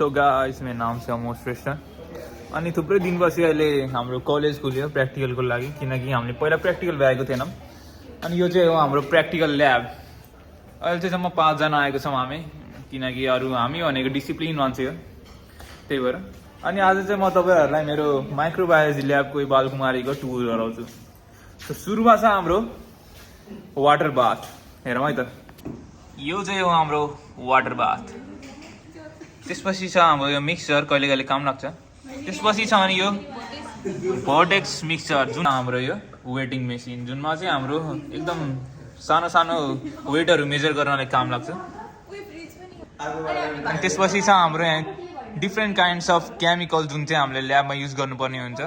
so guys मेरो नाम चाहिँ अमोद श्रेष्ठ अनि थुप्रै दिनपछि अहिले हाम्रो कलेज खुल्यो प्र्याक्टिकलको लागि किनकि हामीले पहिला प्र्याक्टिकल भ्याएको थिएनौँ अनि यो चाहिँ हो हाम्रो प्र्याक्टिकल ल्याब अहिले चाहिँ म 5 जना आएको छौँ हामी किनकि अरू हामी भनेको डिसिप्लिन मान्छे हो त्यही भएर अनि आज चाहिँ म तपाईँहरूलाई मेरो माइक्रोबायोलोजी ल्याबको बालकुमारीको टुर गराउँछु सो सुरुमा छ हाम्रो वाटर बाथ हेरौँ है त यो चाहिँ हो हाम्रो वाटर बाथ त्यसपछि छ हाम्रो यो मिक्सचर कहिले कहिले काम लाग्छ त्यसपछि छ अनि यो भर्टेक्स मिक्सचर जुन हाम्रो यो वेटिङ मेसिन जुनमा चाहिँ हाम्रो एकदम सानो सानो वेटहरू मेजर गर्नलाई काम लाग्छ अनि त्यसपछि छ हाम्रो यहाँ डिफ्रेन्ट काइन्ड्स अफ केमिकल जुन चाहिँ हामीले ल्याबमा युज गर्नुपर्ने हुन्छ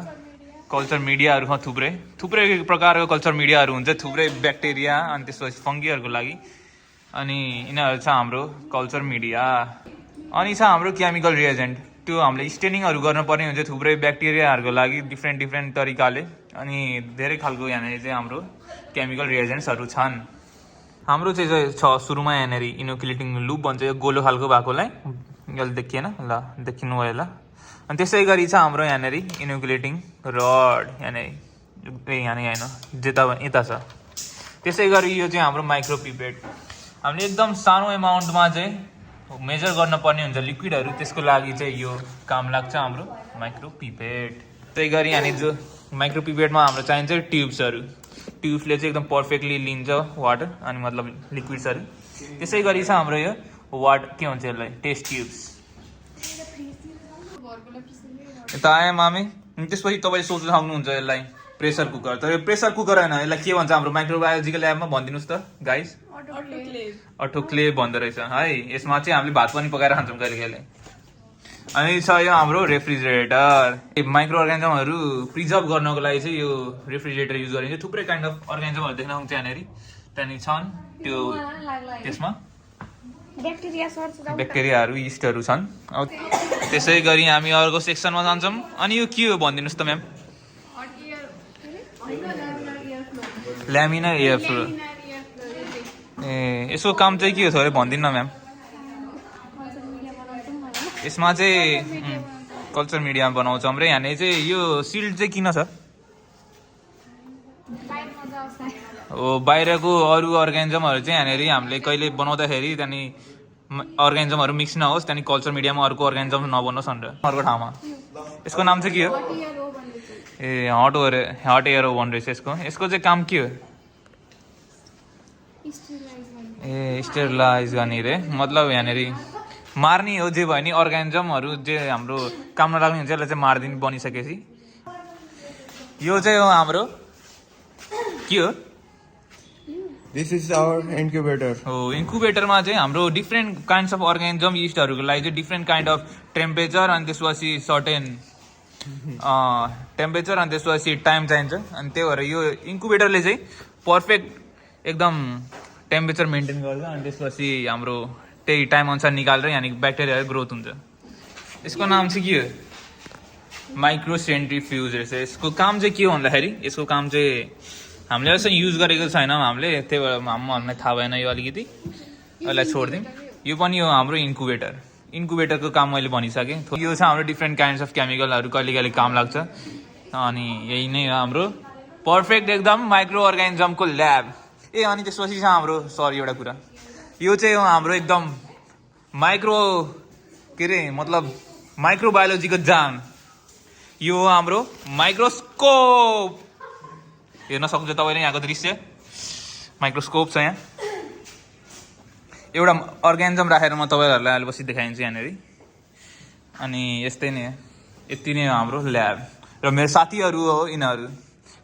कल्चर मिडियाहरू थुप्रै थुप्रै प्रकारको कल्चर मिडियाहरू हुन्छ थुप्रै ब्याक्टेरिया अनि त्यसपछि फङ्गीहरूको लागि अनि यिनीहरू छ हाम्रो कल्चर मिडिया अनि छ हाम्रो केमिकल रिएजेन्ट त्यो हामीले स्टेनिङहरू गर्नुपर्ने हुन्छ थुप्रै ब्याक्टेरियाहरूको लागि डिफ्रेन्ट तरिकाले अनि धेरै खालको यहाँनिर चाहिँ हाम्रो केमिकल रिएजेन्ट्सहरू छन् हाम्रो चाहिँ छ सुरुमा यहाँनिर इनोकुलेटिङ लुप भन्छ यो गोलो खालको भएकोलाई यसले देखिएन ल देखिनु भयो ल अनि त्यसै गरी छ हाम्रो यहाँनिर इनोकुलेटिङ रड यहाँनिर होइन यता छ त्यसै गरी यो चाहिँ हाम्रो माइक्रो पिपेट हामीले एकदम सानो एमाउन्टमा चाहिँ मेजर गर्न पर्ने हुन्छ लिक्विडहरू त्यसको लागि चाहिँ यो काम लाग्छ हाम्रो माइक्रो पिपेट त्यही गरी यहाँनिर जो माइक्रो पिपेटमा हाम्रो चाहिन्छ ट्युब्सहरू ट्युब्सले चाहिँ एकदम पर्फेक्टली लिन्छ वाटर अनि मतलब लिक्विड्सहरू त्यसै गरी छ हाम्रो यो के भन्छ यसलाई टेस्ट ट्युब्स यता आएँ मामी त्यसपछि तपाईँ सोच्नु सक्नुहुन्छ यसलाई प्रेसर कुकर तर यो प्रेसर कुकर होइन यसलाई के भन्छ हाम्रो माइक्रोबायोलोजीको ल्याबमा भनिदिनुहोस् त गाइस अटोक्लेभ भन्दो रहेछ है यसमा चाहिँ हामीले भात पनि पकाएर खान्छौँ कहिले कहिले अनि छ यो हाम्रो रेफ्रिजरेटर माइक्रो अर्गानिजमहरू प्रिजर्भ गर्नको लागि चाहिँ यो रेफ्रिजरेटर युज गरिन्छ थुप्रै काइन्ड अफ अर्गानिजमहरू देख्न सक्छ यहाँनिर त्यहाँनिर छन् त्यो त्यसमा ब्याक्टेरियाहरू इस्टहरू छन् त्यसै गरी हामी अर्को सेक्सनमा जान्छौँ अनि यो के हो भनिदिनुहोस् त म्याम ल्यामिनर एयर फ्लो ए यसको काम चाहिँ के हो थोरै भनिदिनु न म्याम यसमा चाहिँ कल्चर मिडियामा बनाउँछौँ र यहाँनिर चाहिँ यो सिल्ड चाहिँ किन छ हो बाहिरको अरू अर्गानिजमहरू चाहिँ यहाँनिर हामीले कहिले बनाउँदाखेरि त्यहाँदेखि अर्गानिजमहरू मिक्स नहोस् त्यहाँदेखि कल्चर मिडियामा अर्को अर्गानिजम नबनोस् भनेर अर्को ठाउँमा यसको नाम चाहिँ के हो ए हट एयर ओभन रहेछ यसको चाहिँ काम के हो ए स्टेरिलाइज गर्ने रे मतलब यहाँनिर मार्ने हो जे भयो नि अर्गानिजमहरू जे हाम्रो काम नलाग्ने हुन्छ यसलाई चाहिँ मारिदिनु बनिसकेपछि यो चाहिँ हो हाम्रो के हो दिस इज आवर इन्क्युबेटर हो इन्क्युबेटरमा चाहिँ हाम्रो डिफ्रेन्ट काइन्ड्स अफ अर्गानिजम इस्टहरूको लागि चाहिँ डिफ्रेन्ट काइन्ड अफ टेम्परेचर अनि त्यसपछि सर्टेन टेम्परेचर अनि त्यसपछि टाइम चाहिन्छ अनि त्यही भएर यो इन्क्युबेटरले चाहिँ पर्फेक्ट एकदम टेम्परेचर मेन्टेन गर्छ अनि त्यसपछि हाम्रो त्यही टाइम अनुसार निकालेर यहाँनिर ब्याक्टेरियाहरू ग्रोथ हुन्छ यसको नाम चाहिँ के हो माइक्रो सेन्ट्रिफ्युज रहेछ यसको काम चाहिँ के हो भन्दाखेरि यसको काम चाहिँ हामीले यसो युज गरेको छैनौँ हामीले त्यही भएर हामीलाई थाहा भएन यो अलिकति यसलाई छोडिदिउँ यो पनि हो हाम्रो इन्क्युबेटरको काम मैले भनिसकेँ यो छ हाम्रो डिफ्रेन्ट काइन्ड्स अफ केमिकलहरू कहिले कहिले काम लाग्छ अनि यही नै हो हाम्रो पर्फेक्ट एकदम माइक्रो अर्गानिजमको ल्याब ए अनि त्यसपछि छ हाम्रो सरी एउटा कुरा यो चाहिँ हो हाम्रो एकदम माइक्रो के अरे मतलब माइक्रोबायोलोजीको जान यो हो हाम्रो माइक्रोस्कोप हेर्न सक्नुहुन्छ तपाईँले यहाँको दृश्य माइक्रोस्कोप छ यहाँ एउटा अर्गानिजम राखेर म तपाईँहरूलाई अहिले पछि देखाइदिन्छु यहाँनिर अनि यस्तै नै यति नै हो हाम्रो ल्याब र मेरो साथीहरू हो यिनीहरू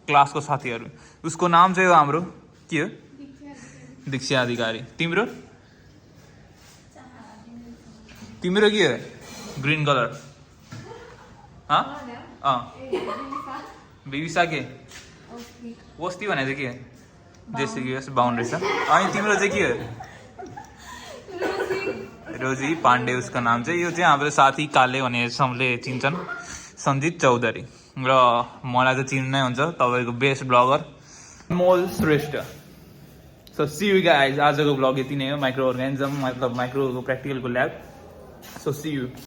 क्लासको साथीहरू उसको नाम चाहिँ हो हाम्रो के हो दीक्षा अधिकारी तिम्रो के हो ग्रिन कलर बेबिसा के वस्ती भने चाहिँ के जेसी बााउन्ड्री छ अनि तिम्रो चाहिँ के हो रोजी पाण्डे उसको नाम चाहिँ यो चाहिँ हाम्रो साथी काले भने सबले चिन्छन् सञ्जित चौधरी र मलाई चाहिँ चिन्नै हुन्छ तपाईँको best blogger Mol Shrestha so see you guys आजको ब्लग यति नै हो माइक्रो अर्गानिजम मतलब माइक्रो प्र्याक्टिकलको ल्याब सो सी यू